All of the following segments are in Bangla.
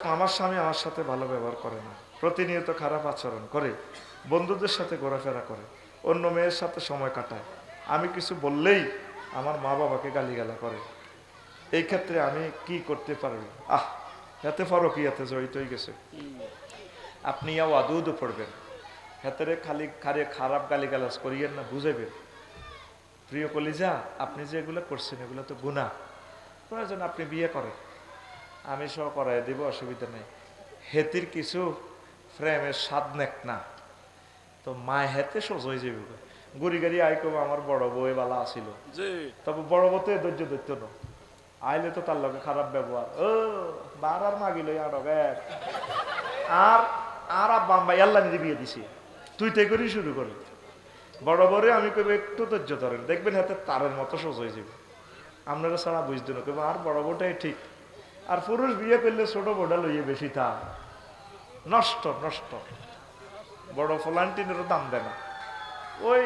আমার স্বামী আমার সাথে ভালো ব্যবহার করে না, প্রতিনিয়ত খারাপ আচরণ করে, বন্ধুদের সাথে ঘোরাফেরা করে, অন্য মেয়ের সাথে সময় কাটায়। আমি কিছু বললেই আমার মা বাবাকে গালিগালা করে। এই ক্ষেত্রে আমি কি করতে পারি? এতে ফরকিয়াতে জড়িত হয়ে গেছে। আপনি ইয়াও আদৌদও পড়বেন, হেতেরে খালি খারে খারাপ গালিগালাজ করিয়েন না, বুঝাইবেন প্রিয় কলিজা আপনি যে এগুলো করছেন এগুলো তো গুনাহ, প্রয়োজন আপনি বিয়ে করেন, আমি সহ করাই দিব, অসুবিধা নেই। হেতির কিছু প্রেমের স্বাদ নেক না তো মা হেতে সোজ হয়ে যাবে। গুড়ি গাড়ি আই কব আমার বড় বউ বালা আসিল, তবে বড় বউ তো ধৈর্য ধরত না, আইলে তো তার লগে খারাপ ব্যবহার, ও বার আর মাগিল আর আর আব্বা আম্মা আল্লাহ নিয়ে বিয়ে দিছি, তুই তাই করেই শুরু করে। বড় বড়ে আমি কবে একটু ধৈর্য ধরেন, দেখবেন হাতে তারের মতো সোজ হয়ে যাবে। আপনারা ছাড়া বুঝতে না কেবল আর বড় বউটাই ঠিক। আর পুরুষ বিয়ে করলে ছোট বড়া লইয়ে বেশি তা নষ্ট নষ্ট, বড় ফলান্টিনেরও দাম দেয় না, ওই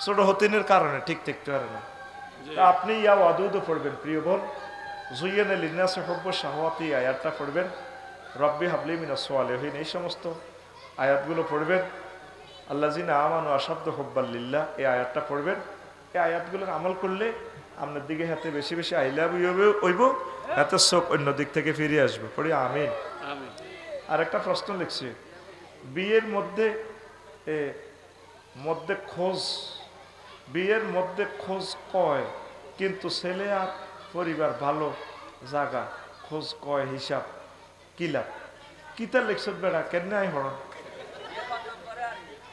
ছোট হতিনের কারণে ঠিক থাকতে পারে না। তা আপনি ইয়া ওয়াদুদ পড়বেন প্রিয় বোন, জুইয়ানা লিন্নাসি হুব্বু শাহওয়াতি আয়াতটা পড়বেন, রব্বি হাবলি মিনাস সালিহিন এই সমস্ত আয়াতগুলো পড়বেন, আল্লাযিনা আমানু আশাদ্দু হুব্বাল লিল্লাহ এই আয়াতটা পড়বেন। এই আয়াতগুলোর আমল করলে আপনার দিকে হাতে বেশি বেশি আইলা হইব, হাতে চোখ অন্য দিক থেকে ফিরে আসবে। পড়ি আমিন। আর একটা প্রশ্ন লিখছি, বিয়ের মধ্যে মধ্যে খোঁজ, বিয়ের মধ্যে খোঁজ কয় কিন্তু ছেলে আর পরিবার ভালো জায়গা খোঁজ কয় হিসাব কিলা কিতা লিখছ বেড়া কেন আই হরণ?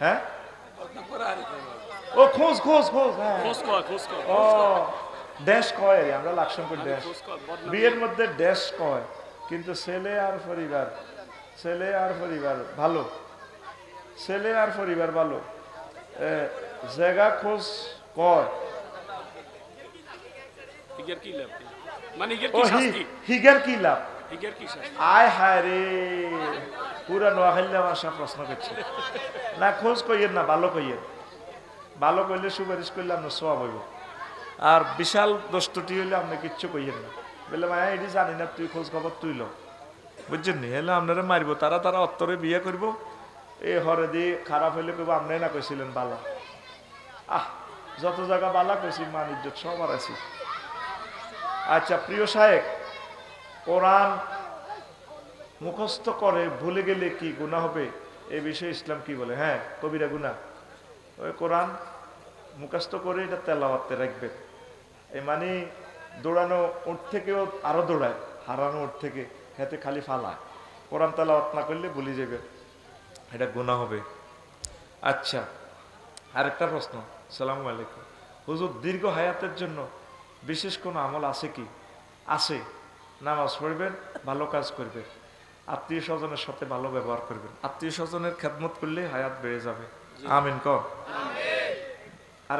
হ্যাঁ ও খোঁজ খোঁজ খোঁজ, হ্যাঁ ও ড্যাশ কয়, আমরা লাকসাম করে ড্যাশ, বিয়ের মধ্যে ড্যাশ কয় কিন্তু ছেলে আর পরিবার, ছেলে আর পরিবার ভালো, ছেলে আর পরিবার ভালো জায়গা খোঁজ কয় হিগার কি লাভ? আয় হায় রে, পুরা নোয়াখালী ভাষা প্রশ্ন করছে না, খোঁজ কইয়েন না, ভালো কইয়েন, ভালো কইলে সুপারিশ করলে আপনার সওয়াব হইব। আর বিশাল দোষটি হইলে আপনি কিচ্ছু কইয়েন না, বললে মায়া এটি জানি না, তুই খোঁজ খবর তুইল, বুঝছেন নি? হলে আপনারা মারবো, তারা অত্তরে বিয়ে করব, এ হরে দিয়ে খারাপ হইলে কইব আপনি না কইছিলেন বালা। যত জায়গা বালা কইছি মান ইজ্জত সবার আছি। আচ্ছা প্রিয় সাহেব, কোরআন মুখস্থ করে ভুলে গেলে কি গুনাহ হবে, এই বিষয়ে ইসলাম কি বলে? হ্যাঁ, কবিরা গুনাহ। ওই কোরআন মুখস্থ করে এটা তেলাওয়াতে রাখবেন। এই মানে দৌড়ানো উঠ থেকেও আরো দৌড়ায়, হারানো উঠ থেকে হাতে খালি ফালায়, কোরআন তেলাওয়াত না করলে ভুলে যাবে, এটা গুনাহ হবে। আচ্ছা আরেকটা প্রশ্ন, সালামু আলাইকুম হুজুর, দীর্ঘ হায়াতের জন্য বিশেষ কোনো আমল আছে কি? আছে, নামাজ পড়বেন, ভালো কাজ করবেন, আত্মীয় স্বজনের সাথে ভালো ব্যবহার করবেন, আত্মীয় স্বজনের খেদমত করলে হায়াত বেড়ে যাবে। আমিন কর।